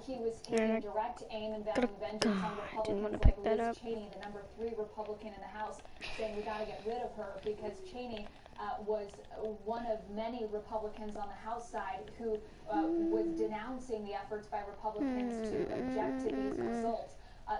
He was taking direct aim and vowing vengeance on Republicans like Liz Cheney, the #3 Republican in the House, saying we got to get rid of her because Cheney was one of many Republicans on the House side who was denouncing the efforts by Republicans to object to these results.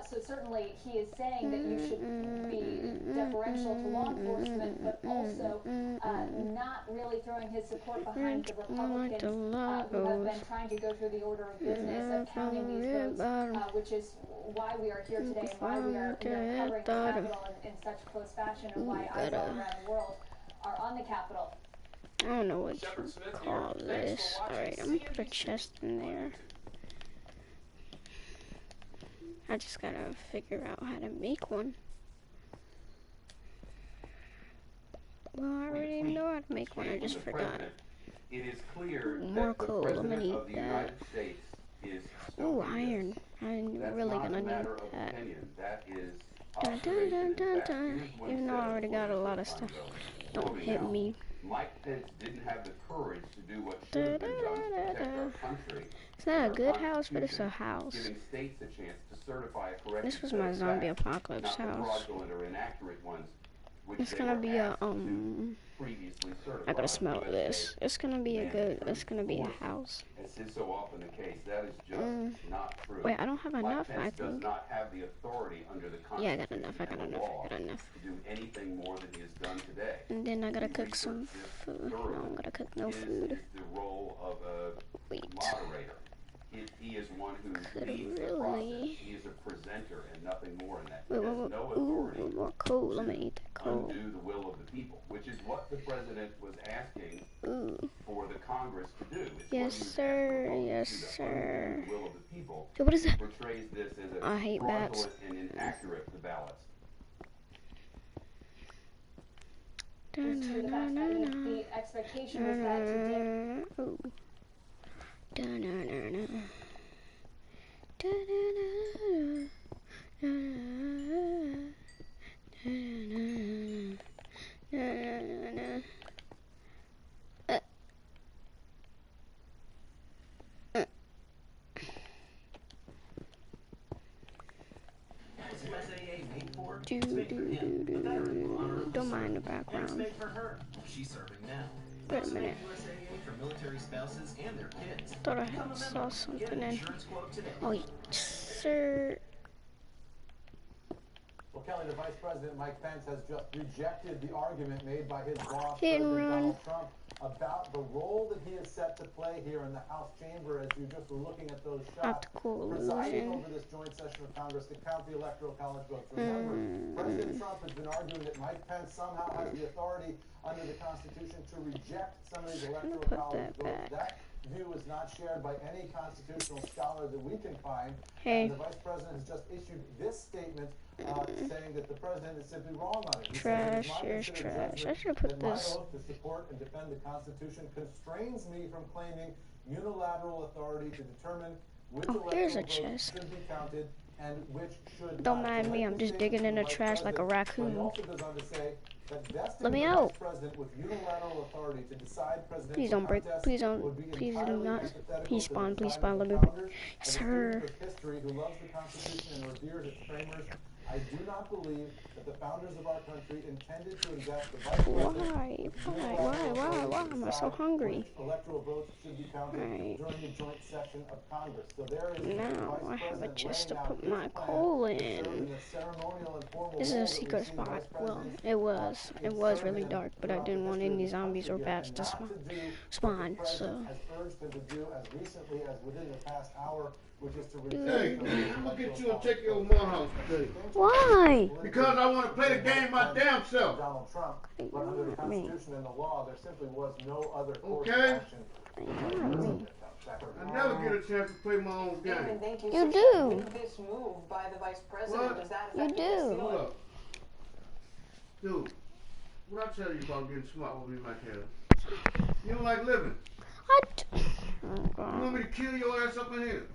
So certainly he is saying that you should be deferential to law enforcement, but also not really throwing his support behind the Republicans who have been trying to go through the order of business of counting these votes, which is why we are here today and why we are covering the Capitol in such close fashion, and why eyes all around the world are on the Capitol. I don't know what you call this. Alright, I'm gonna put a chest in there. I just gotta figure out how to make one. Well, I already know how to make one, I just forgot. It is clear more coal, I'm gonna need that. Ooh, iron. I'm really gonna need that. Dun, dun, dun, dun, dun. Even though I already got a lot of stuff. Don't hit me. Mike Pence didn't have the courage to do what should have been done to protect our country. It's not a good house, but it's a house. Giving states a chance to certify a correct this was my zombie apocalypse house. It's gonna be a I gotta smell this. It's gonna be a good. It's gonna be a house. As is so often the case, that is just not true. Wait, I don't have enough. I think. Does not have the authority under the yeah, I got enough. I got enough. I got enough. To do anything more than he has done today. And then I gotta cook some food. No, I'm gonna cook no food. Is the role of a moderator. He is one who leads the process. He is a presenter and nothing more in that. He has no authority more coal. Let me eat that coal. Undo the will of the people, which is what the president was asking for the Congress to do. It's yes, sir. Yes, sir. The will of the people. So what is it? Portrays this as a I hate bats. And inaccurate the ballots. The expectation was that today. Don't mind the background. She's serving now. Wait a minute. For military spouses and their kids. Thought I saw something in. Oh, sir. Well, Kelly, the Vice President Mike Pence has just rejected the argument made by his boss, President Donald Trump, about the role that he is set to play here in the House chamber, as you just were looking at those shots, presiding over this joint session of Congress to count the Electoral College votes. Remember, President Trump has been arguing that Mike Pence somehow has the authority under the Constitution to reject some of these Electoral College votes. That view is not shared by any constitutional scholar that we can find. And the Vice President has just issued this statement saying that the President is simply wrong on it. Trash, here's trash. I should have put this. My oath to support and defend the Constitution constrains me from claiming unilateral authority to determine which electoral votes should be counted and which should not. Don't mind me, I'm just digging in the trash like a raccoon. Let me out. Please don't break. Please don't. Please do not. Please spawn. Please spawn. Let me. Sir. I do not believe that the founders of our country intended to invest the vital Why am I so hungry? Electoral votes should be counted during the joint session of Congress. So there is now I have a chest to put my coal in. This is a secret spot. Well, it was really dark, but I didn't want any zombies or bats to spawn. So. Hey, I'm gonna get you and take you over my house today. Why? Because I want to play the game my damn self. Donald Trump, but under the Constitution and the law, there simply was no other course of Okay. action. I never get a chance to play my own game. You do. This move by the Vice President, What? does that You do. Hold up. Dude, what I tell you about getting smart with me like that? You don't like living. What? Oh, You God. want me to kill your ass up in here?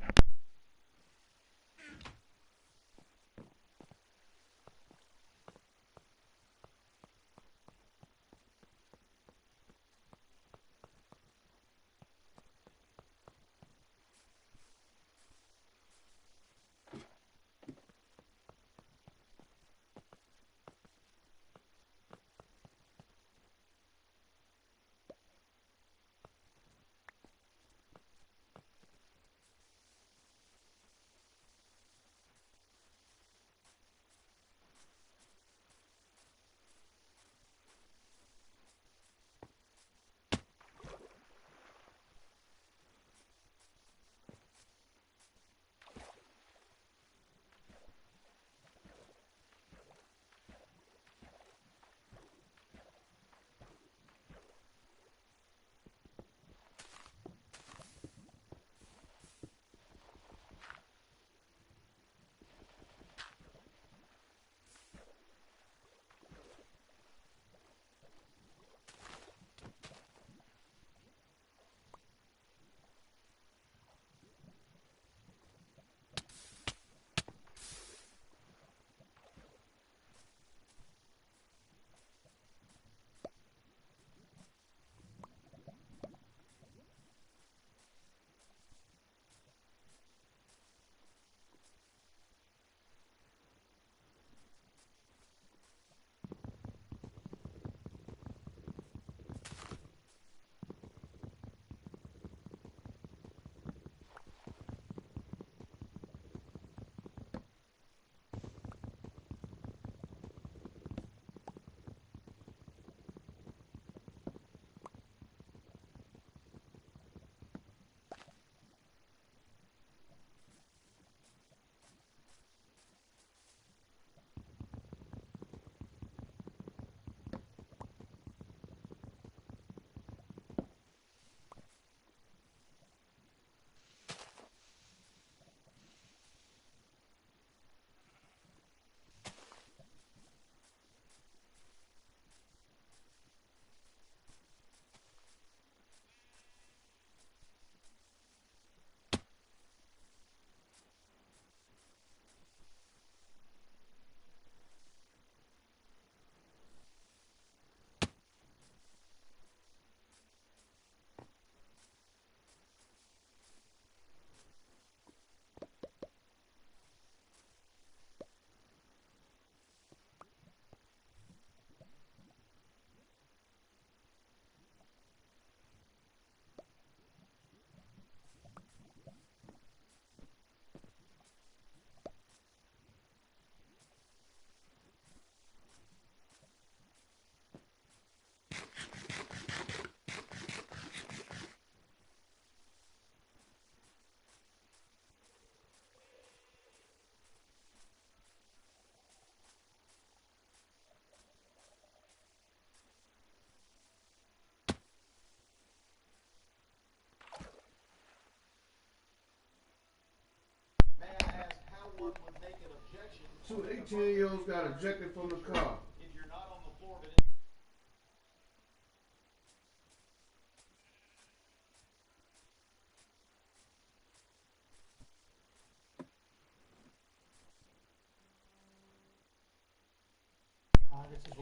10-year-olds got ejected from the car. If you're not on the floor, but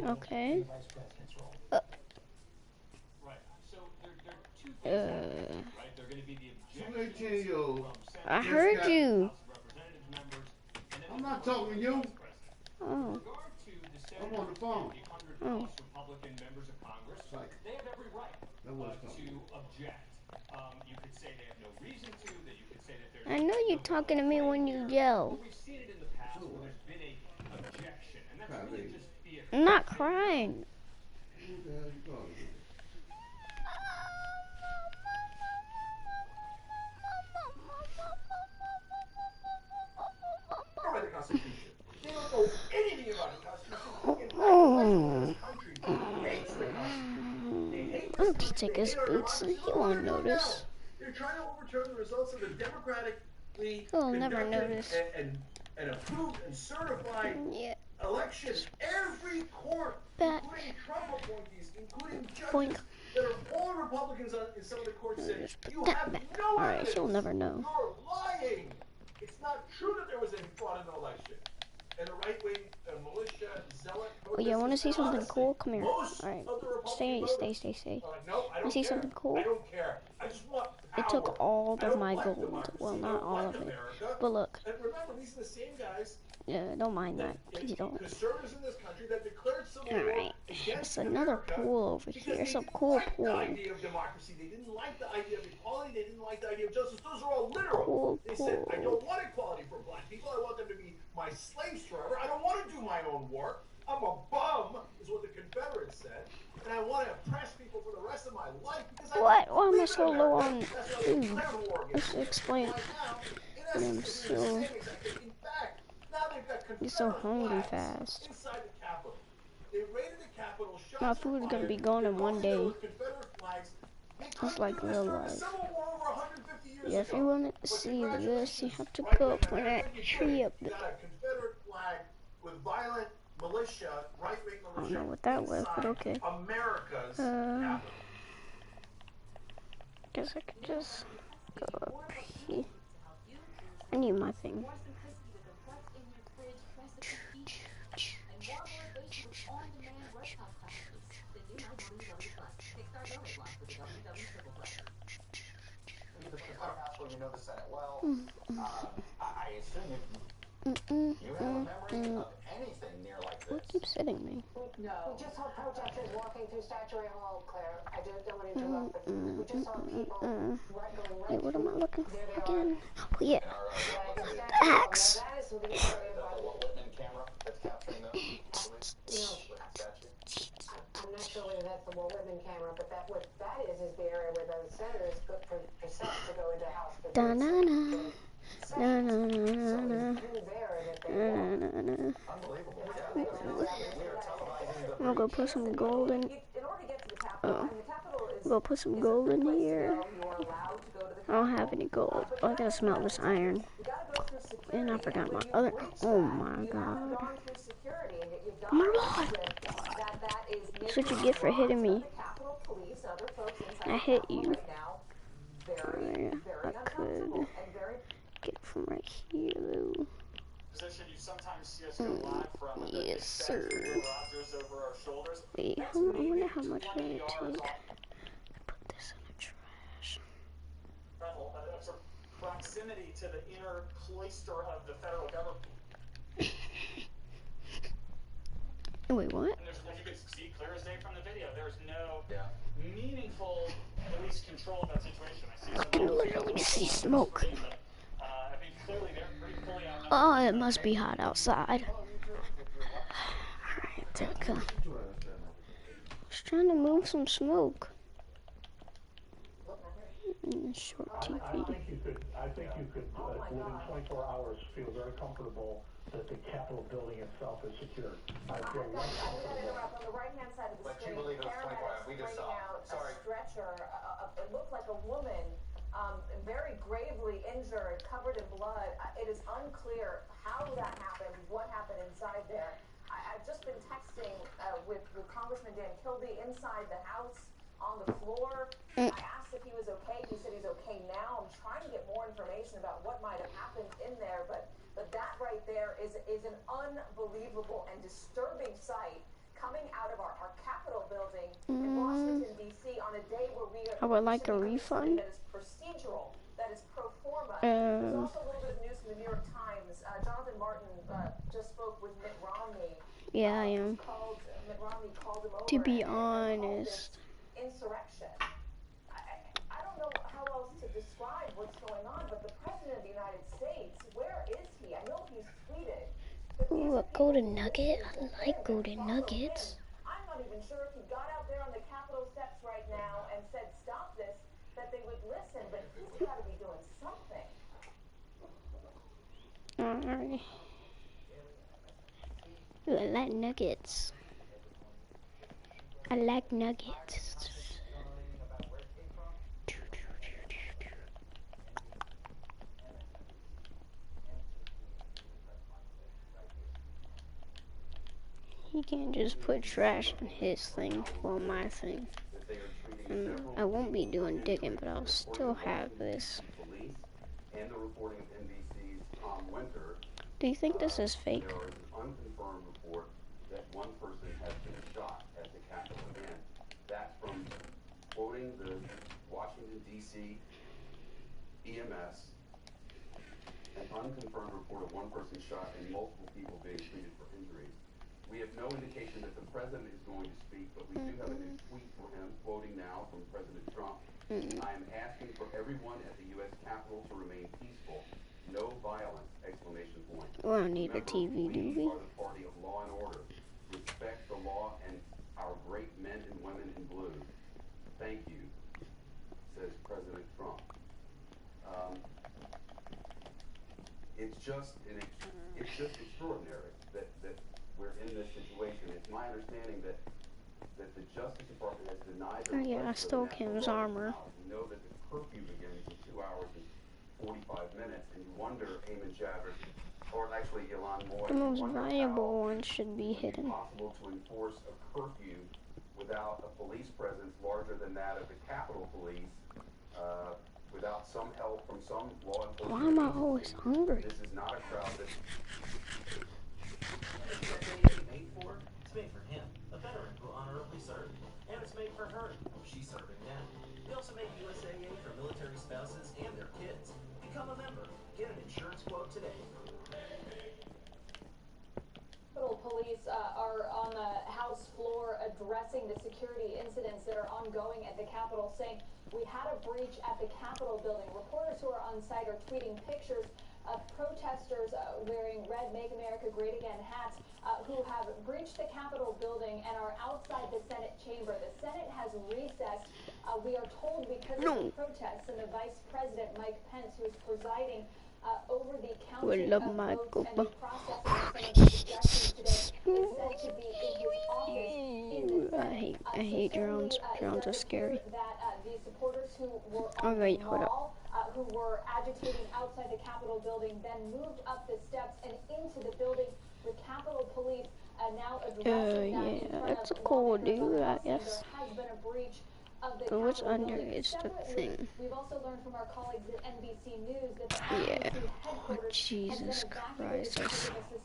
Okay. right. So there are two things happening, right? They're going to be the Too many 10-years-olds. I heard you. Representatives members, and then I'm not talking to you. Oh. with regard to the I'm on the phone. 700 Republican members of Congress, they have every right That was to object. You could say they have no reason to, that you could say that there's I know you're talking to me when you yell. We've seen it in the past where there's been a objection, and that's really just the I'm not crying. Who the hell you calling? By the Constitution. They don't know anything about the Constitution. I'll just take his boots and he won't notice. They're trying to overturn the results of the democratically He'll never notice. and approved and certified Yeah. election. Every court, Back. including Trump appointees, including judges Boink. that are all Republicans in some of the courts, said Just put you that have back. no Alright, evidence. he'll never know. You're lying. It's not true that there was any fraud in the election. And the right-wing militia, zealot. Oh yeah, want to see something honestly, cool? Come here. most Alright, of the Republican stay. voters are like, no, I don't see care. something cool? I don't care. I just want power. It took all I of don't my like gold. democracy. Well, I not don't all like of it. America. But look, And remember, these are the same guys, yeah, don't mind that. You don't. conservatives in this country, that declared civil war Alright, against there's another America pool over because here. they Some didn't cool like pool. the idea of democracy. They didn't like the idea of equality. They didn't like the idea of justice. Those are all literal. Cool They said, I pool. don't want equality for black people. I want them to be my slaves forever. I don't want to do my own work. I'm a bum, is what the Confederates said. And I want to oppress people for the rest of my life because I What? don't Why am I believe in so low America. on That's why they food? declared war against Let's me. explain. Right now, in I'm essence, they're doing so- the same exact thing. In fact, now they've got You're so Confederate hungry flags fast. inside the Capitol. They raided the Capitol. My food's gonna be gone in one day. Just like real life. Yeah, if you want to see this, you have to go up on that tree up there. Got a Confederate flag with violent militia, right-wing I militia. don't know what that was, but inside okay. America's capital. Guess I could just go up here. I need my thing. You know the Senate well. I assume you have a memory of anything near like this. What keeps hitting me? No. We just saw protesters walking through Statuary Hall, Claire. I don't want to interrupt, but we just saw people going right Wait, what am I looking There they for are. again? Oh yeah, the axe. That is the area by the Whitman camera that's capturing them. I'm not sure whether that's the Walt Whitman camera, but what that is the area where the senators go for sets to go into House for Da na na. Na na na So na it's through there that they na walk. na na. Unbelievable. We are televising I'm gonna go put some gold in. In order to get to the Capitol, and the Capitol is I'm gonna put some gold in here. you are allowed to go to the I don't have any gold. Oh, I gotta smelt this iron. You gotta go through security. And I forgot my when you other. breach Oh that, my you haven't god. gone through security, and yet you've My got lord. that is That's what you get for hitting me. the Capitol Police, other folks inside I the hit Capitol you. right now, very I could uncomfortable and very get it from right here though. Position you sometimes see us go live from the Yes, sir. garages over our shoulders. Wait, I wonder how much I need to take. Put this in the trash. Of proximity to the inner cloister of the federal government. Wait, what? And there's, as you can see clear as day from the video, there's no meaningful police control of that situation. I can literally see smoke. I mean, clearly they're pretty fully out. Oh, it must be hot outside. Alright, there we go. Just trying to move some smoke. Short I TV. think you could, within 24 hours, feel very comfortable that the Capitol building itself is secure. I feel less I'm going to comfortable. interrupt. On the right-hand side of the But you screen, believe it was Karen 24 hours. We is just bringing saw. out Sorry. a stretcher. It looked like a woman, very gravely injured, covered in blood. It is unclear how that happened, what happened inside been texting with Congressman Dan Kildee inside the House on the floor. I asked if he was okay. He said he's okay now. I'm trying to get more information about what might have happened in there, but that right there is an unbelievable and disturbing sight coming out of our Capitol building in Washington, D.C. on a day where we are. I would like a refund. That is procedural, that is pro forma. There's also a little bit of news from the New York Times. Jonathan Martin just spoke with Mitt Romney. Yeah, I am. Mitt Romney called him over. To be honest. Insurrection. I don't know how else to describe what's going on, but the President of the United States, where is he? I know he's tweeted. Ooh, a golden nugget. I like golden nuggets. I'm not even sure if he got out there on the Capitol steps right now and said, stop this, that they would listen, but he's got to be doing something. Alright. Ooh, I like nuggets. I like nuggets. He can't just put trash on his thing or my thing. I won't be doing digging, but I'll still have this. Do you think this is fake? There is an unconfirmed report that one person has been shot at the Capitol. Again, that's from quoting the Washington, D.C. EMS, an unconfirmed report of one person shot and multiple people being treated for injuries. We have no indication that the president is going to speak, but we do have a new tweet for him, quoting now from President Trump. I am asking for everyone at the U.S. Capitol to remain peaceful. No violence! Exclamation point. We don't need a TV, do we? We are the party of law and order. Respect the law and our great men and women in blue. Thank you, says President Trump. It's just extraordinary that we're in this situation. It's my understanding that the Justice Department has denied the yeah, I stole Kim's armor. We know that the curfew begins in 2 hours and 45 minutes, and you wonder, Eamon Javers, or actually Ilan Moy, The most valuable one should be hidden. It's possible to enforce a curfew without a police presence larger than that of the Capitol Police, without some help from some law enforcement. Why am I always hungry? This is not a crowd that... It's made for him, a veteran who honorably served. And it's made for her. She's serving now. We also make USAA for military spouses and their kids. Become a member. Get an insurance quote today. Capitol Police are on the House floor addressing the security incidents that are ongoing at the Capitol, saying we had a breach at the Capitol building. Reporters who are on site are tweeting pictures of protesters wearing red Make America Great Again hats who have breached the Capitol building and are outside the Senate chamber. The Senate has recessed, we are told, because of the protests, and the Vice President, Mike Pence, who is presiding over the counting of votes and the processing of some of the suggestions today, is said to be in his office. I hate drones. Drones are scary. That the supporters who were on the wall, who were agitating outside the Capitol building, then moved up the steps and into the building with Capitol Police now addressing that. Yeah, that's cool, dude, I guess. There has been a breach of the But what's Capitol under building. is the thing. We've also learned from our colleagues at NBC News that the Yeah. RNC Oh, headquarters Jesus has been Christ, that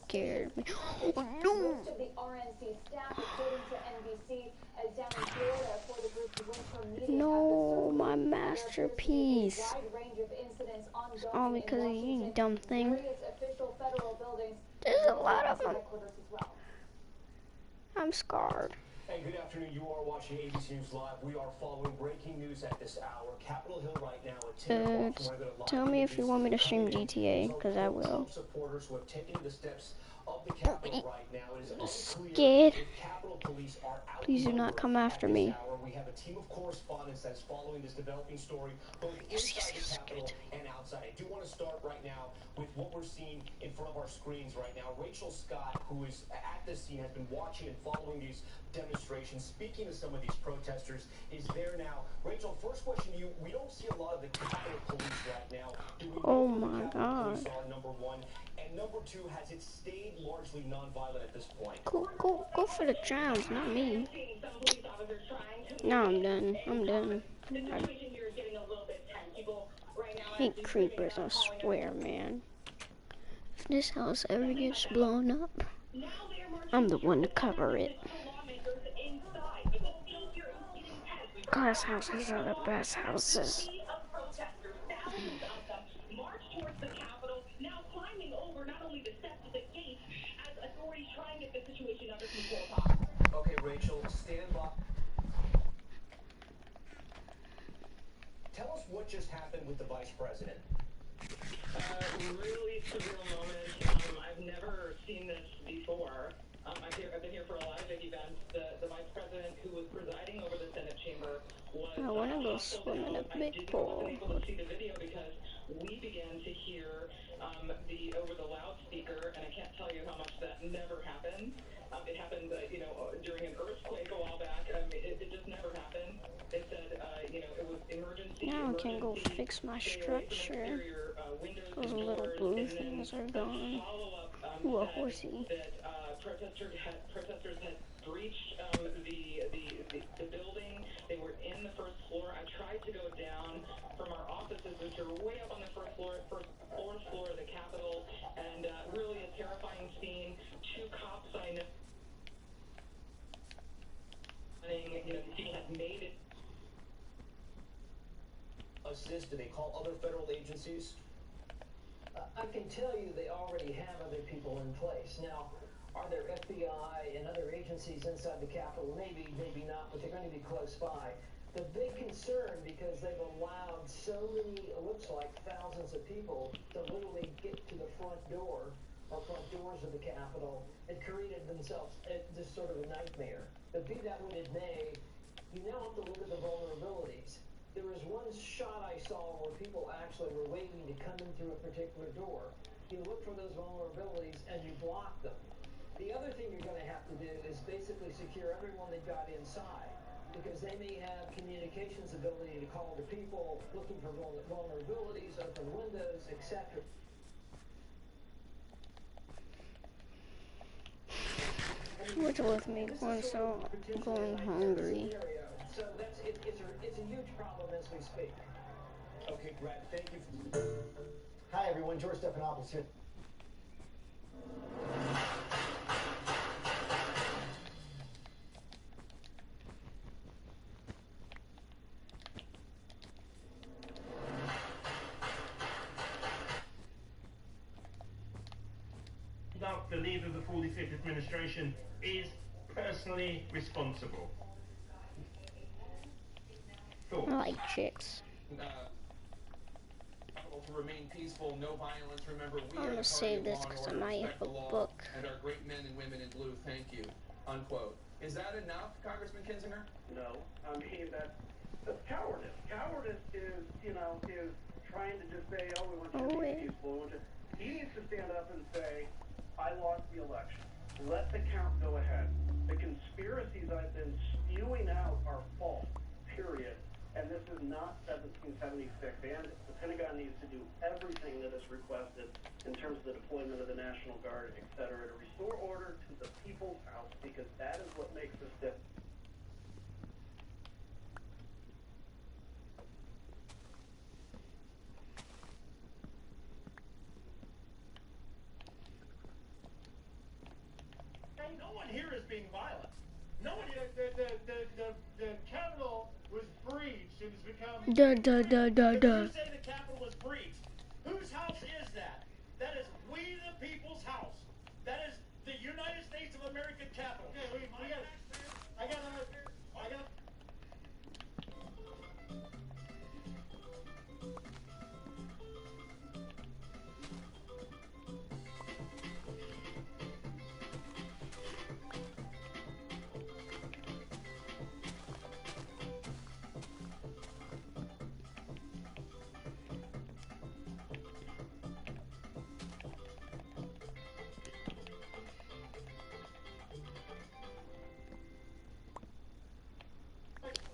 scared me. Oh, Most no! of the RNC staff, according to NBC, is down in Florida for the group's winter meeting. No, my masterpiece. There's a wide range of incidents ongoing All because of in you, Washington, dumb thing. various official federal buildings, There's a lot of them. headquarters as well. I'm scarred. Hey, good afternoon. You are watching ABC News Live. We are following breaking news at this hour. Capitol Hill right now at 10 o'clock. Tell me if you want me to stream GTA, because I will. Supporters who have taken the steps of the Capitol right now. It is Scared. if Capitol Police are out. Please do not come after me. We have a team of correspondents that is following this developing story, both inside the Capitol and outside. I do want to start right now with what we're seeing in front of our screens right now. Rachel Scott, who is at the scene, has been watching and following these demonstrations, speaking to some of these protesters, is there now. Rachel, first question to you. We don't see a lot of the Capitol Police right now. Do we know Oh who the my Capitol God. Police are, number one? And number World War II has it stayed largely nonviolent at this point? Go for the Browns, not me. No, I'm done. I'm done. I hate creepers, I swear, man. If this house ever gets blown up, I'm the one to cover it. Glass houses are the best houses. Okay, Rachel, stand by. Tell us what just happened with the vice president. Really surreal moment. I've never seen this before. I've been here for a lot of big events. The vice president who was presiding over the Senate chamber was. I want to go swim in a big pool. I wasn't able to see the video because we began to hear over the loudspeaker, and I can't tell you how much that never happened. It happened, during an earthquake a while back. It just never happened. They said, it was emergency. Now I can go fix my structure. Those little blue things are gone. Ooh, a horsey. Protesters had breached the building. They were in the first floor. I tried to go down from our offices, which are way up on the fourth floor of the Capitol, and really a terrifying scene. 2 cops I know. People had made it. Assist? Do they call other federal agencies? I can tell you they already have other people in place. Now, are there FBI and other agencies inside the Capitol? Maybe, maybe not, but they're going to be close by. The big concern, because they've allowed so many, it looks like thousands of people to literally get to the front door or front doors of the Capitol, it created themselves just sort of a nightmare. But be that what it may, you now have to look at the vulnerabilities. There was one shot I saw where people actually were waiting to come in through a particular door. You look for those vulnerabilities and you block them. The other thing you're going to have to do is basically secure everyone that got inside, because they may have communications ability to call to people looking for vulnerabilities, open windows, etc. What's with me going going hungry? So it's a huge problem as we speak. Okay, Brad, thank you. Hi, everyone. George Stephanopoulos here. The leader of the 45th administration is personally responsible. I like chicks. To remain peaceful, no violence. Remember, we I'm gonna save this because I might have a book. And our great men and women in blue, thank you. Unquote. Is that enough, Congressman Kinzinger? No. I mean, that's cowardice. Cowardice is trying to just say, oh, we want you to be peaceful. He needs to stand up and say, I lost the election. Let the count go ahead. The conspiracies I've been spewing out are false, period. And this is not 1776. And the Pentagon needs to do everything that is requested in terms of the deployment of the National Guard, et cetera, to restore order to the people's house, because that is what makes us different. No one here is being violent. No one. The Capitol was breached. It has become. If you say the Capitol was breached, whose house is that? That is we the people's house. That is the United States of America Capitol. Okay, I got.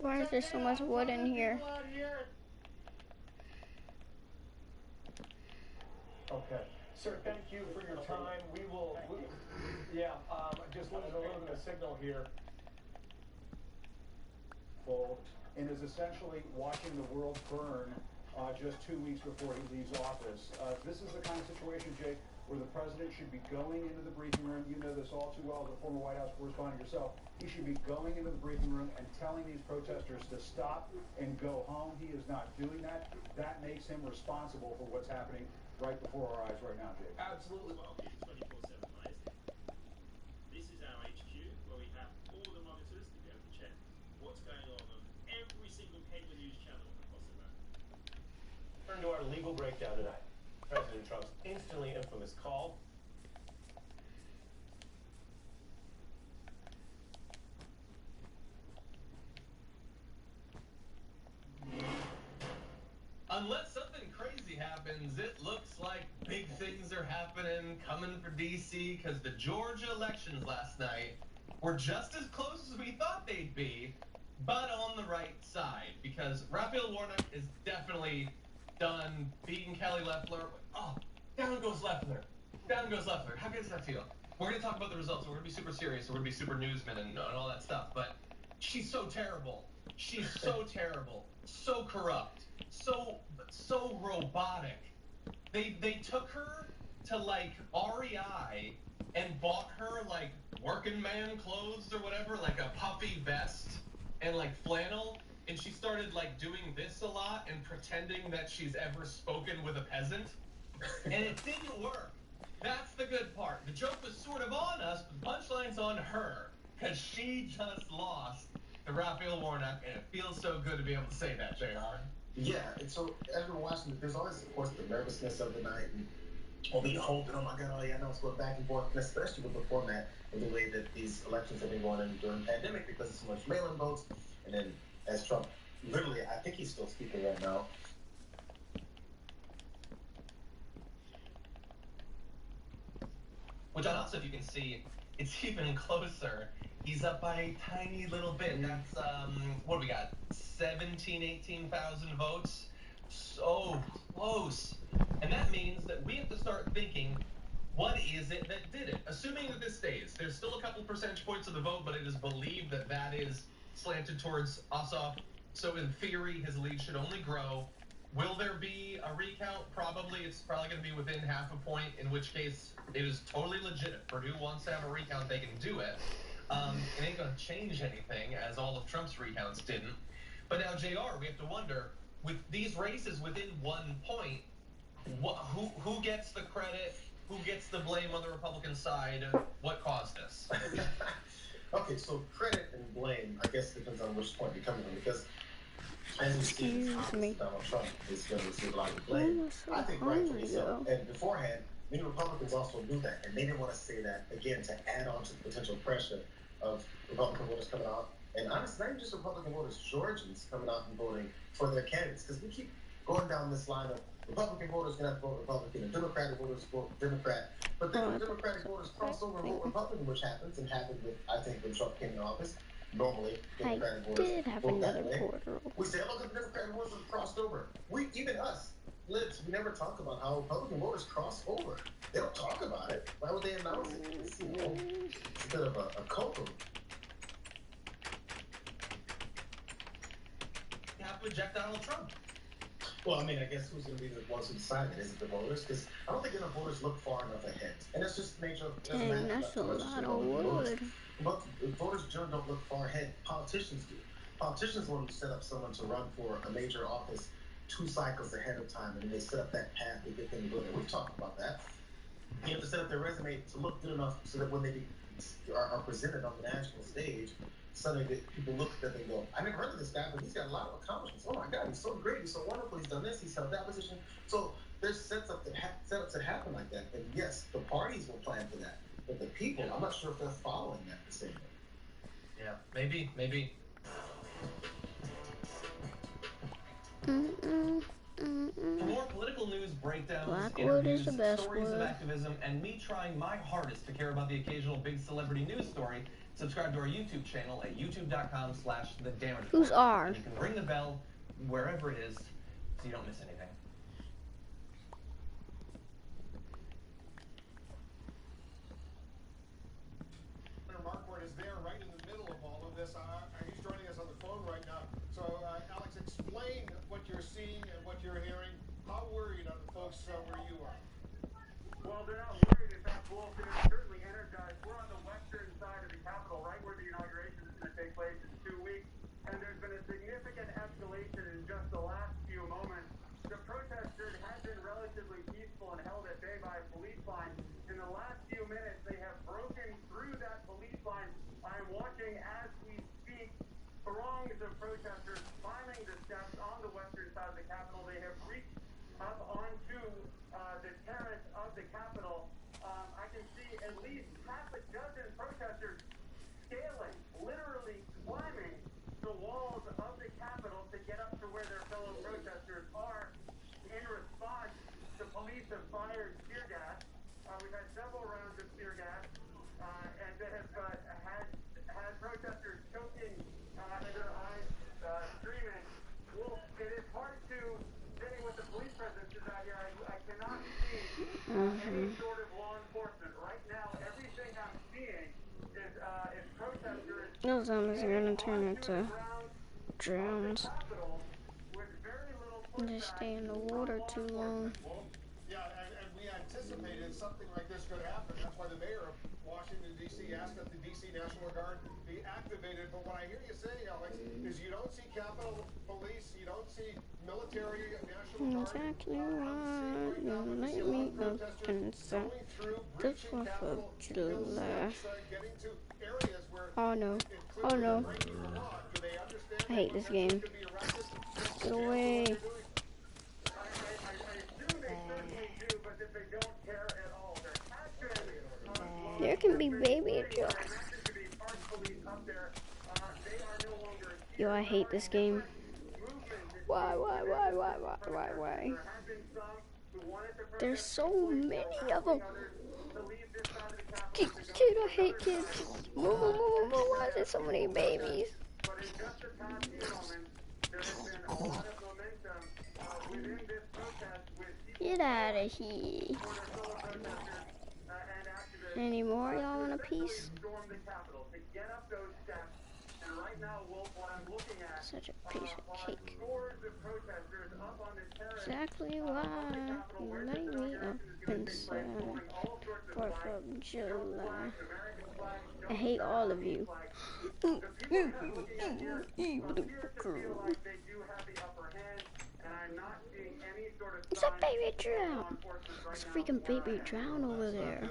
Why is there so much wood in here? Okay, Sir, thank you for your time. We will, yeah, just losing a little bit of signal here. And is essentially watching the world burn just 2 weeks before he leaves office. This is the kind of situation, Jake, where the president should be going into the briefing room. You know this all too well as a former White House correspondent yourself. He should be going into the briefing room and telling these protesters to stop and go home. He is not doing that. That makes him responsible for what's happening right before our eyes right now, Jake. Absolutely. Well, 24/7 live. This is our HQ where we have all the monitors to be able to check what's going on every single cable news channel across America. Turn to our legal breakdown tonight. President Trump's instantly infamous call. Unless something crazy happens, it looks like big things are happening coming for DC, because the Georgia elections last night were just as close as we thought they'd be, but on the right side, because Raphael Warnock is definitely done beating Kelly Loeffler. Oh, down goes Loeffler. Down goes Loeffler. How good does that feel? We're going to talk about the results. We're going to be super serious. We're going to be super newsmen and all that stuff. But she's so terrible. She's so terrible. So corrupt. So robotic. They took her to, like, REI and bought her, like, working man clothes or whatever, like a puffy vest and, like, flannel. And she started, like, doing this a lot and pretending that she's ever spoken with a peasant. And it didn't work. That's the good part. The joke was sort of on us, but the punchline's on her, because she just lost to Raphael Warnock, and it feels so good to be able to say that, JR. Yeah, and so as we're watching, there's always, of course, the nervousness of the night, and all the hope, and oh my God, oh yeah, I know it's going back and forth, and especially with the format of the way that these elections have been going on during the pandemic, because of so much mail-in votes, and then as Trump, literally, I think he's still speaking right now. Which also, if you can see, it's even closer. He's up by a tiny little bit. That's, what do we got? 17, 18,000 votes? So close. And that means that we have to start thinking, what is it that did it? Assuming that this stays, there's still a couple percentage points of the vote, but it is believed that that is slanted towards Ossoff. So in theory, his lead should only grow. Will there be a recount? Probably. It's probably going to be within half a point, in which case it is totally legit. If Purdue wants to have a recount, they can do it. It ain't going to change anything, as all of Trump's recounts didn't. But now, JR, we have to wonder, with these races within 1 point, who gets the credit? Who gets the blame on the Republican side? What caused this? Okay, so credit and blame, I guess, depends on which point you're coming from, because as you see, Donald Trump is going to receive a lot of blame. I think rightfully so. And beforehand, many Republicans also knew that, and they didn't want to say that, again, to add on to the potential pressure of Republican voters coming out. And honestly, not even just Republican voters, Georgians coming out and voting for their candidates. Because we keep going down this line of Republican voters going to have to vote Republican and Democratic voters vote Democrat. But then when Democratic voters cross over and vote Republican, which happens, and happened with, I think, when Trump came in office, normally Democratic voters vote that way. We say, look at the Democratic voters have crossed over. Even us, libs, we never talk about how Republican voters cross over. They don't talk about it. Why would they announce it? It's, it's a bit of a cult. You have to eject Donald Trump. Well, I mean, I guess who's going to be the ones who decide it? Is it the voters? Because I don't think enough voters look far enough ahead. And that's just the nature of it. Dang, that's a lot of wood. But voters generally don't look far ahead. Politicians do. Politicians want to set up someone to run for a major office 2 cycles ahead of time, and then they set up that path to get them to go there. We've talked about that. You have to set up their resume to look good enough so that when they are presented on the national stage, suddenly people look at them and go, I never heard of this guy, but he's got a lot of accomplishments. Oh my God, he's so great, he's so wonderful, he's done this, he's held that position. So there's setups that happen like that. And yes, the parties will plan for that. But the people, I'm not sure if they're following that the same way. Yeah, maybe. For more political news breakdowns, interviews, stories of activism, and me trying my hardest to care about the occasional big celebrity news story, subscribe to our YouTube channel at youtube.com/thedamage. Who's R? And you can ring the bell wherever it is so you don't miss anything. they're not worried. In fact, Wolf is certainly energized. We're on the western side of the Capitol, right where the inauguration is going to take place in 2 weeks. And there's been a significant escalation in just the last few moments. The protesters had been relatively peaceful and held at bay by a police line. In the last few minutes, they have broken through that police line. I'm watching as we speak throngs of protesters climbing the steps on the western side of the Capitol. They have reached up onto the terrace of the Capitol. I can see at least half a dozen protesters scaling, literally climbing the walls of the Capitol to get up to where their fellow protesters are. In response, the police have fired tear gas. We've had several rounds of tear gas, and they have had protesters choking in their eyes, screaming. Wolf, it is hard to, sitting with the police presence out here, I cannot see any sort of law enforcement. Right now, everything I'm seeing is protesters. Those zombies are gonna turn into drones. Just stay in the water too long. Well, yeah, and we anticipated something like this could happen. That's why the mayor of Washington, D.C. asked that the D.C. National Guard be activated. But what I hear you say, Alex, is you don't see Capitol Police, you don't see military, National Guard. Exactly why you let me open the 4th of July. Oh no. Oh no. I hate this game. Get away. There can be baby drugs. Yo, I hate this game. Why? There's so many of them. Dude, I hate kids. Move. Why is there so many babies? Get out of here. Any more? Y'all want a piece? Such a piece of cake. Exactly why you let me open 4th of July. I hate all of you. It's a baby drown. It's a freaking baby drown over there.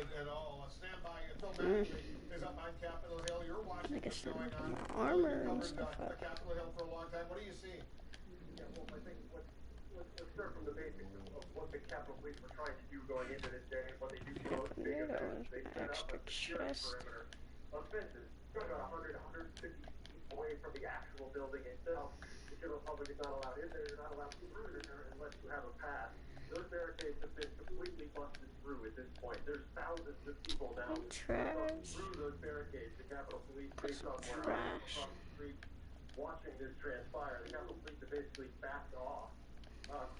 Like I said, armor and stuff. What do you see? Yeah, well, I think let's start from the basics of what the Capitol Police were trying to do going into this day. What they do most big events, they set up a security perimeter of fences, about 150 feet away from the actual building itself. The general public is not allowed in there. You're not allowed through there unless you have a pass. Those barricades have been completely busted through at this point. There's thousands of people now through those barricades. The Capitol Police, based on where I am across the street, watching this transpire, the Capitol Police have basically backed off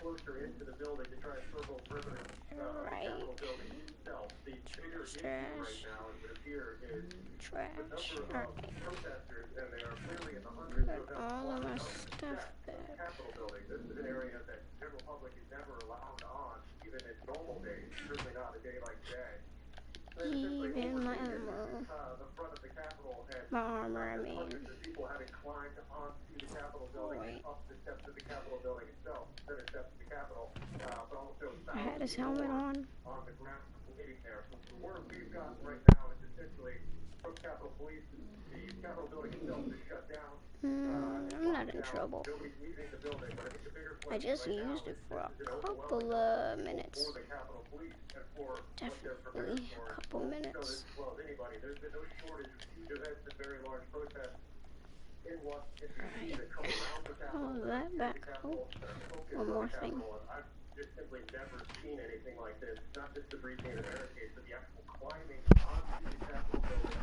closer into the building to try to circle perimeter of the Capitol building itself. The bigger issue right now, it would appear, is the number of protesters, and they are clearly in the hundreds of them on the steps of the Capitol building. This is an area that the general public is never allowed on, even in normal days, certainly not a day like today. Even my armor. My armor, I mean. People having climbed onto the Capitol building, up the steps of the Capitol building itself, instead of steps of the Capitol, but also I had his helmet on the ground waiting there. So the word we've got right now is essentially from Capitol Police, the Capitol building itself is shut down. I'm not in trouble. Nobody's leaving the building, but I think the bigger I just used it for a couple of minutes. Definitely a couple minutes. There's been no shortage of huge events and very large protests in Washington, D.C. that come around the Capitol. Oh, that back. Oh, one more thing. I've just simply never seen anything like this. Not just the breaching of the barricades, but the actual climbing onto the Capitol building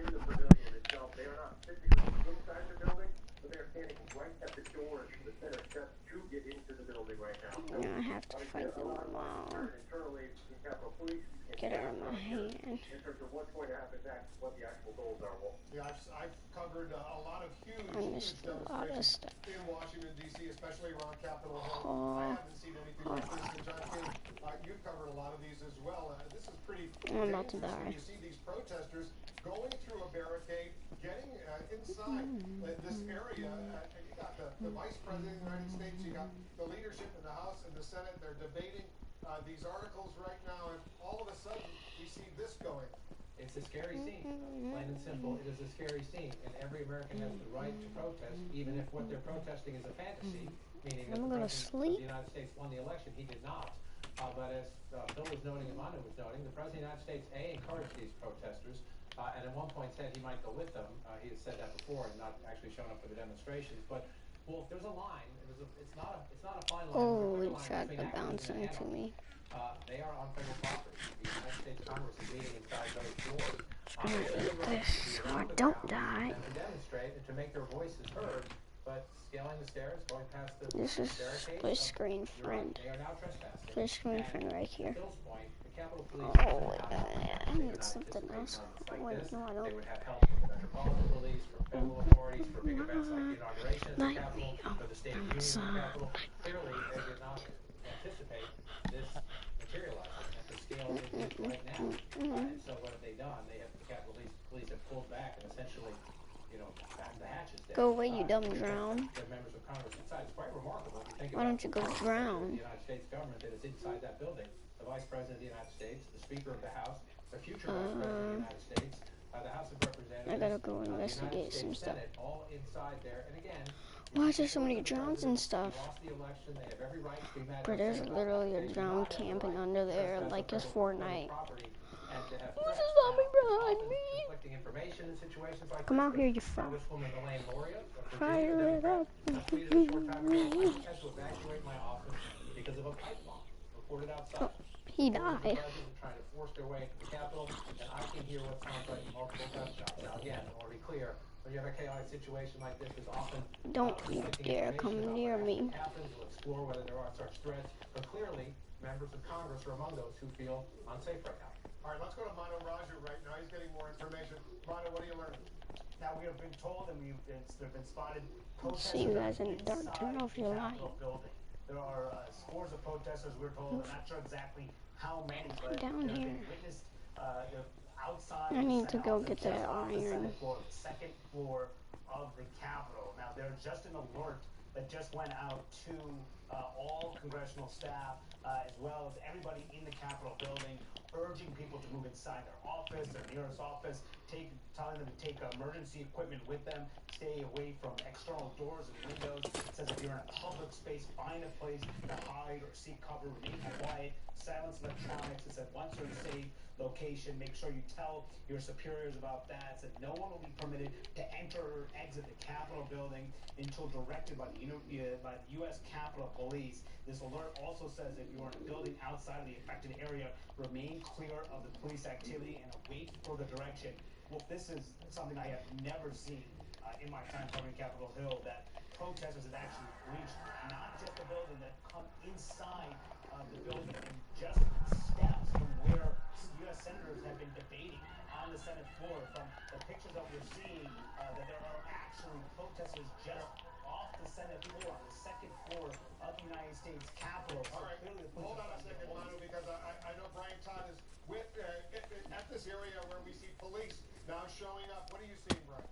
in the pavilion itself. They are not physically inside the building, but they are standing right at the doors to the center steps to get into the building right now. I have to fight them all. Get out of my hand. In terms of what's going to happen next, what the actual goals are. Yeah, I've covered a lot of huge demonstrations in Washington, D.C., especially around Capitol Hill. I haven't seen anything like this. And John King, you've covered a lot of these as well. This is I'm about to die. You see these protesters going through a barricade, getting inside this area, and you got the Vice President of the United States, you got the leadership in the House and the Senate, they're debating these articles right now, and all of a sudden, we see this going. It's a scary scene, plain and simple. It is a scary scene, and every American has the right to protest, even if what they're protesting is a fantasy, meaning that the President of the United States won the election. He did not. But as Phil was noting and Manu was noting, the President of the United States, encouraged these protesters, and at one point said he might go with them. He has said that before and not actually shown up for the demonstrations. But, Wolf, there's a line. It's not a fine line. Holy crap, they're bouncing to me. They are on federal property. The United States Congress is meeting inside those doors. I'm gonna eat this so I don't die. To demonstrate and to make their voices heard, but scaling the stairs, going past the this is split screen friend. They are now trespassing. Split screen friend right here. Point, the Capitol Police oh, I need something else. Wait, no, I don't. They would have help from the Metropolitan Police, from federal authorities, for big events like the inauguration of the Capitol, for the State of the Union of the Capitol. Clearly, they did not anticipate this materializing at the scale it is right now. And so what have they done? They have, the Capitol Police have pulled back and essentially, battened the hatches there. Go away, you dumb drown. The members of Congress inside. It's quite remarkable if you think Why don't you go drown? The United States government that is inside that building. The Vice President of the United States, the Speaker of the House, the future Vice President of the United States, the House of Representatives. I gotta go investigate some stuff. Senate, all inside there. And again, why is there so many drowns and stuff? But there's literally a drown camping under there like it's Fortnite. Who's a zombie behind me? Come out here, you fuck. Fire it up. Oh, he died. Trying to force their way to the Capitol, and I can hear what sounds like multiple gunshots. Now again, I want to be clear. When you have a chaotic situation like this, there's often don't you dare come near me. We'll explore whether there are such threats, but clearly members of Congress are among those who feel unsafe right now. All right, let's go to Mano Raju right now. He's getting more information. Mano, what are you learning? Now we have been told, and they've been spotted. See you guys in the dark. Turn off your light. There are scores of protesters. We're told. I'm not sure exactly how many, but down here. Witnessed outside. I need to go get that iron. Second floor of the Capitol. Now there's just an alert that just went out to all congressional staff, as well as everybody in the Capitol building, urging people to move inside their office, their nearest office, telling them to take emergency equipment with them, stay away from external doors and windows. It says if you're in a public space, find a place to hide or seek cover, remain quiet, silence electronics. It said once you're in a safe location, make sure you tell your superiors about that. It said no one will be permitted to enter or exit the Capitol building until directed by the U.S. Capitol Police. This alert also says if you're in a building outside of the affected area, remain clear of the police activity and await further direction. Well, this is something I have never seen in my time covering Capitol Hill, that protesters have actually breached not just the building, that come inside the building and just steps from where U.S. senators have been debating on the Senate floor. From the pictures that we're seeing, that there are actually protesters just off the Senate floor, on the second floor of the United States Capitol. All right, hold on a second, Manu, because I know Brian Todd is with at this area where we see police now showing up. What are you seeing, Brian?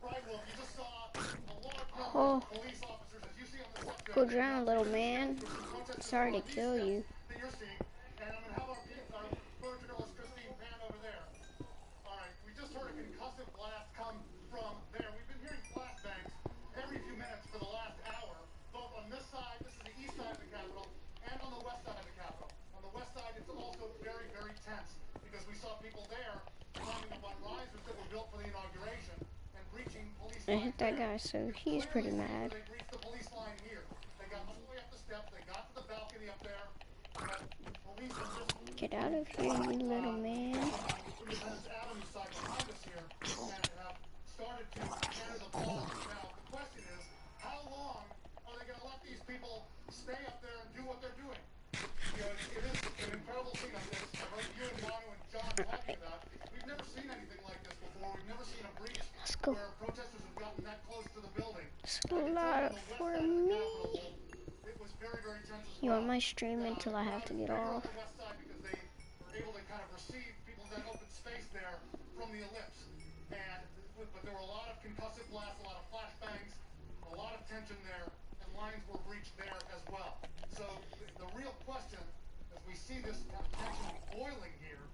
Brian, well, you just saw a large number of police officers, as you see on the left. Go drown, little man. Sorry to kill you. That you're seeing, and I'm gonna have our photojournalist Christine Pan over there. All right, we just heard a concussive blast come from there. We've been hearing flashbangs every few minutes for the last hour, both on this side, this is the east side of the Capitol, and on the west side of the Capitol. On the west side, it's also very, very tense, because we saw people there climbing up on risers that were built for the inauguration and breaching police I hit that guy, so he's pretty mad. They breached the police line here. They got all the way up the steps, they got to the balcony up there. Police were just get out of here, you little man. Lieutenant Adams' side behind us here and have started to enter the ball. Now, the question is, how long are they going to let these people stay up there and do what they're doing? You know, it is an incredible scene like this. I heard you and Manu and John talking about. We've never seen anything like this before. We've never seen a breach where protesters have gotten that close to the building. Slide for me. It was very, very tense. You want my stream until I have to get off? West side because they the ellipse. But there were a lot of concussive blasts, a lot of flashbangs, a lot of tension there, and lines were breached there as well. So the real question, as we see this kind of tension boiling here,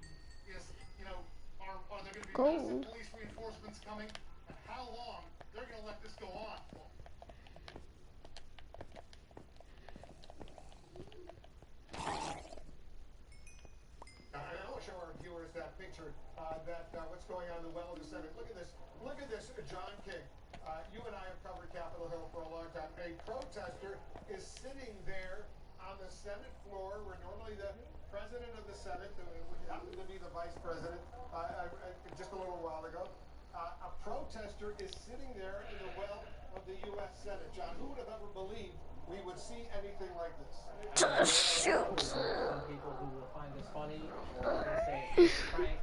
is, you know, are there going to be massive police reinforcements coming, and how long they're going to let this go on for? I want to show our viewers that picture, what's going on in the well of the Senate. Look at this, John King. You and I have covered Capitol Hill for a long time. A protester is sitting there on the Senate floor, where normally the president of the Senate, who happened to be the vice president just a little while ago, a protester is sitting there in the well of the U.S. Senate. John, who would have ever believed we would see anything like this? Shoot. Some people who will find this funny, or they'll say it's a prank,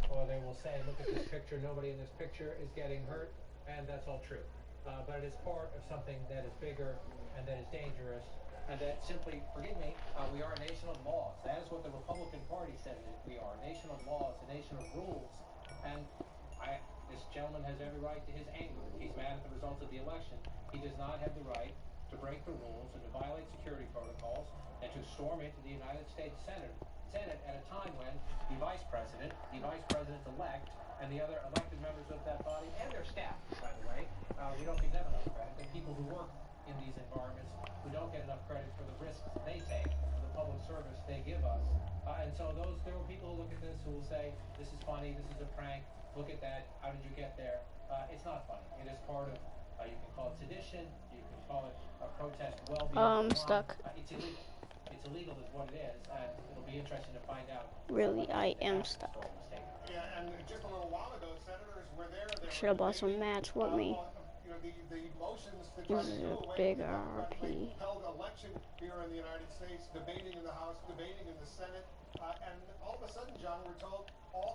or they will say, look at this picture, nobody in this picture is getting hurt, and that's all true. But it is part of something that is bigger and that is dangerous, and that simply, forgive me, we are a nation of laws. That is what the Republican Party said we are, a nation of laws, a nation of rules. And this gentleman has every right to his anger. He's mad at the results of the election. He does not have the right to break the rules and to violate security protocols and to storm into the United States Senate at a time when the vice president-elect, and the other elected members of that body, and their staff, by the way, we don't give them enough credit. The people who work in these environments, who don't get enough credit for the risks they take, for the public service they give us. And so there are people who look at this who will say, this is funny, this is a prank, look at that, how did you get there? It's not funny. It is part of, you can call it sedition, you can call it a protest I'm stuck. It's illegal. It's illegal is what it is, and it'll be interesting to find out. Really, I am stuck. Yeah, and just a little while ago, senators were there. Should have bought some mats with me. You know, the motions to try to do away big with the democratically RP. held election here in the United States, debating in the House, debating in the Senate, and all of a sudden, John, we're told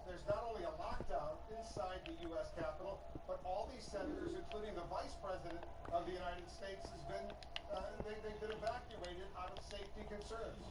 there's not only a lockdown inside the U.S. Capitol, but all these senators, including the Vice President of the United States, has been they've been evacuated out of safety concerns.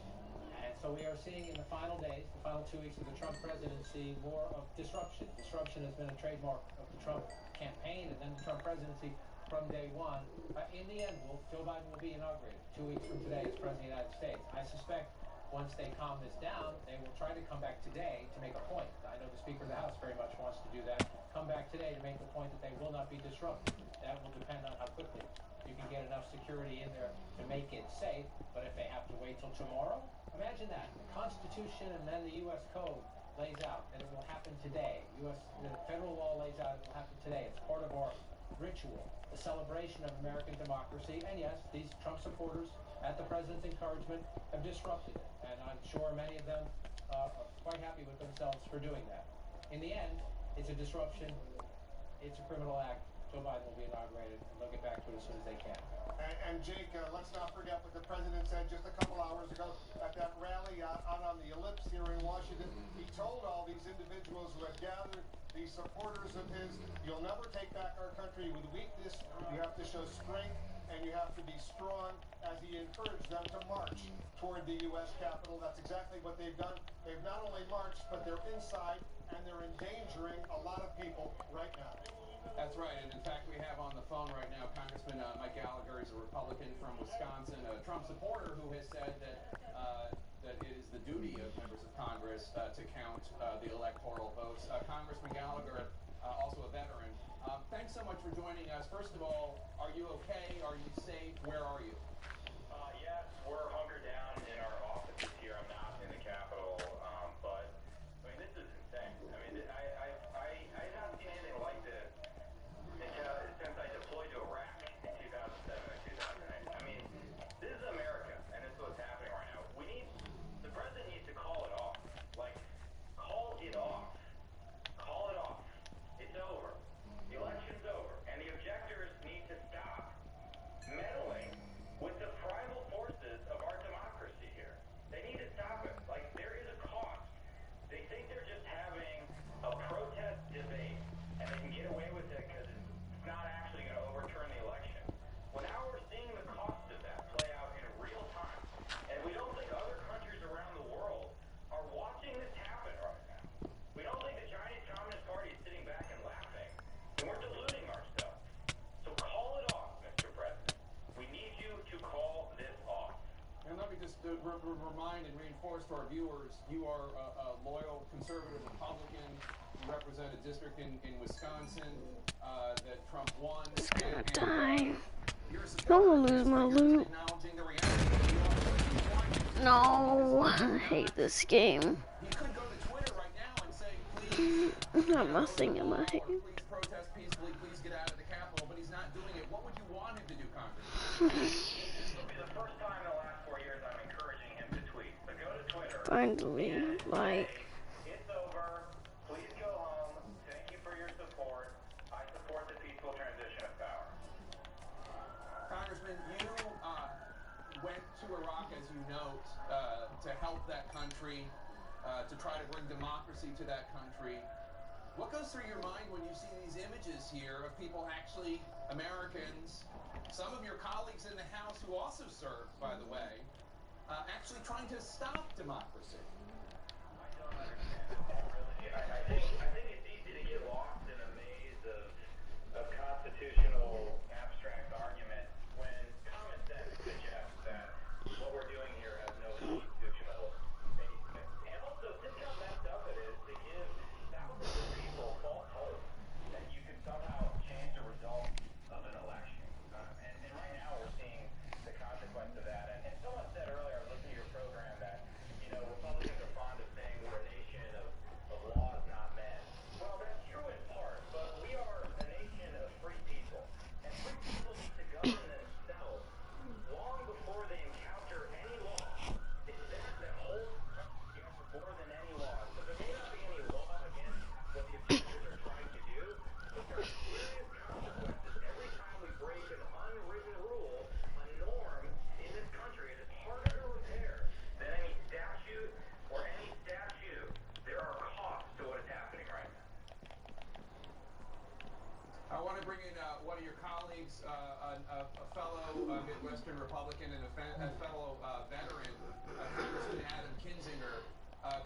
And so we are seeing in the final days, the final 2 weeks of the Trump presidency, more of disruption. Disruption has been a trademark of the Trump campaign and then the Trump presidency from day one. In the end, Joe Biden will be inaugurated 2 weeks from today as President of the United States. I suspect once they calm this down, they will try to come back today to make a point. I know the Speaker of the House very much wants to do that. Come back today to make the point that they will not be disrupted. That will depend on how quickly you can get enough security in there to make it safe. But if they have to wait till tomorrow, imagine that. The Constitution and then the U.S. Code lays out, and it will happen today. The federal law lays out, it will happen today. It's part of our ritual, the celebration of American democracy. And yes, these Trump supporters, at the president's encouragement, have disrupted it. And I'm sure many of them are quite happy with themselves for doing that. In the end, it's a disruption. It's a criminal act. Joe Biden will be inaugurated, and they'll get back to it as soon as they can. And Jake, let's not forget what the president said just a couple hours ago at that rally out on the ellipse here in Washington. He told all these individuals who had gathered, these supporters of his, you'll never take back our country with weakness. You have to show strength, and you have to be strong, as he encouraged them to march toward the U.S. Capitol. That's exactly what they've done. They've not only marched, but they're inside, and they're endangering a lot of people right now. That's right, and in fact, we have on the phone right now Congressman Mike Gallagher. He's a Republican from Wisconsin, a Trump supporter who has said that it is the duty of members of Congress to count the electoral votes. Congressman Gallagher, also a veteran. Thanks so much for joining us. First of all, are you okay? Are you safe? Where are you? Yes, we're hunkered down in our offices here. I'm not in the Capitol, but I mean, this is insane. I mean, I haven't seen anything like this since I deployed to Iraq in 2007 and 2008. I mean, this is America, and this is what's happening right now. The president needs to call it off. Like, call it off. Call it off. It's over. The election's over, and the objectors need to stop meddling with remind and reinforce to our viewers, you are a loyal conservative Republican. You represent a district in Wisconsin that Trump won. It's gonna die. I don't want to lose my loot. No, I hate this game. Not my thing in my head. Please protest peacefully, please get out of the Capitol, but he's not doing it. What would you want him to do, Congressman? This will be the first time in the last 4 years I'm encouraging him to tweet. So go to Twitter. Finally, like. It's over. Please go home. Thank you for your support. I support the peaceful transition of power. Congressman, you went to Iraq, as you note, to help that country, to try to bring democracy to that country. What goes through your mind when you see these images here of people actually, Americans, some of your colleagues in the House who also served, by the way, actually trying to stop democracy? I don't understand it, really. I think it's easy to get lost in a maze of constitutional abstract argument when common sense suggests that what we're doing here has no constitutional basis. And also, just how messed up it is to give thousands of people false hope that you can somehow change the result of an election. And right now we're seeing the consequence of that. And someone said earlier, I was listening to your program, that, you know, Republicans are fond of saying we're a nation of laws, not men. Well, that's true in part, but we are a nation of free people. And free people need to govern themselves long before they encounter any law. It's that holds us together more than any law. So there may not be any law against what the objectors are trying to do, but there are serious consequences every time we break an unwritten rule, a norm in this country. It is harder to repair than any statute or any statute. There are costs to what is happening right now. I want to bring in one of your colleagues, a fellow Midwestern Republican and a fellow veteran, Congressman Adam Kinzinger.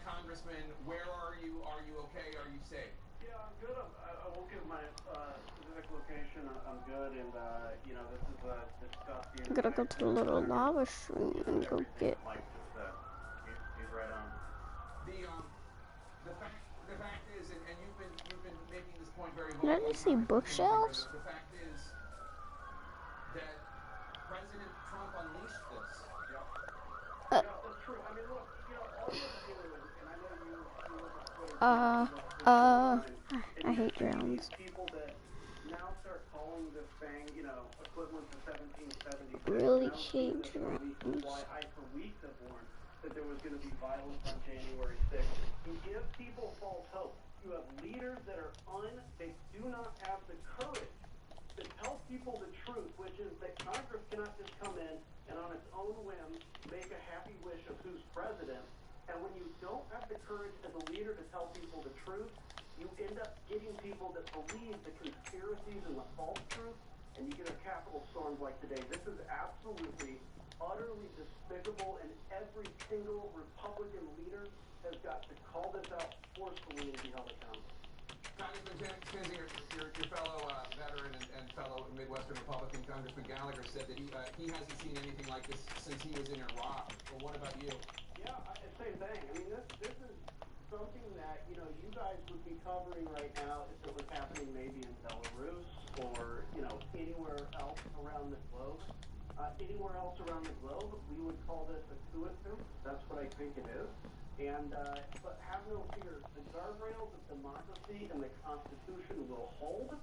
Congressman, where are you? Are you okay? Are you safe? Yeah, I'm good. I won't give my specific location. I'm good, and you know, this is disgusting. I'm gonna go to the little lava stream and go get. Mike just said. He's right on. The fact is, and you've been making this point very Did I just see bookshelves? The fact is that President Trump unleashed this. Yeah, that's true. I mean, look, you know, all you have to do, and I know you look at Twitter. I hate drowns. People that now start calling this thing, you know, equivalent to 1776. Really hate drowns. Why I for weeks have warned that there was going to be violence on January 6th. You give people false hope. You have leaders that are they do not have the courage to tell people the truth, which is that Congress cannot just come in and on its own whim make a happy wish of who's president. And when you don't have the courage as a leader to tell people the truth, you end up getting people that believe the conspiracies and the false truth, and you get a Capitol storm like today. This is absolutely, utterly despicable, and every single Republican leader has got to call this out forcefully and be held accountable. Congressman Kinzinger, your fellow veteran and fellow Midwestern Republican, Congressman Gallagher, said that he hasn't seen anything like this since he was in Iraq. Well, what about you? Yeah, same thing. I mean, this is something that, you know, you guys would be covering right now if it was happening maybe in Belarus or, you know, anywhere else around the globe. Anywhere else around the globe, we would call this a coup attempt. That's what I think it is. And, but have no fear. The guardrails of democracy and the Constitution will hold,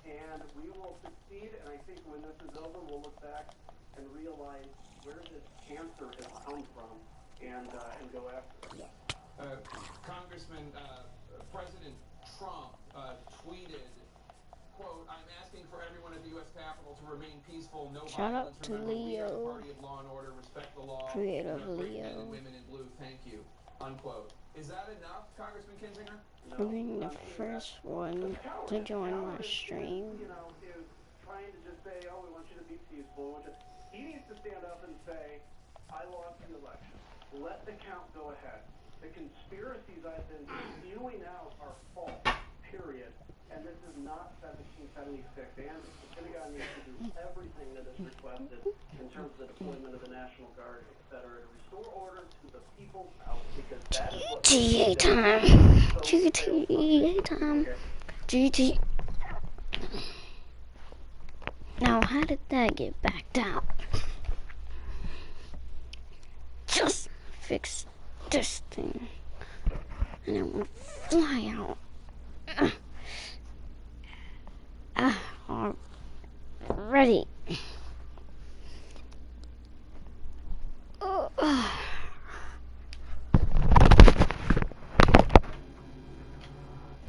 and we will succeed. And I think when this is over, we'll look back and realize where this cancer has come from and go after it. Congressman, President Trump tweeted, quote, "I'm asking for everyone at the U.S. Capitol to remain peaceful, no Shout violence. out to Remember, we are the Leo. party of law and order, respect the law, Creative great men Leo. and women in blue, thank you," unquote. Is that enough, Congressman Kinzinger? I'm being the first one to join my stream. You know, is trying to just say, oh, we want you to be peaceful. He needs to stand up and say, I lost the election. Let the count go ahead. The conspiracies I've been spewing out are false, period. and this is not 1776. And the Pentagon needs to do everything that is requested in terms of the deployment of the National Guard, etc., to restore order to the people's house, because that is what GTA time. GTA time. GTA. Now, how did that get backed out? Just fix this thing, and it will fly out. Ready.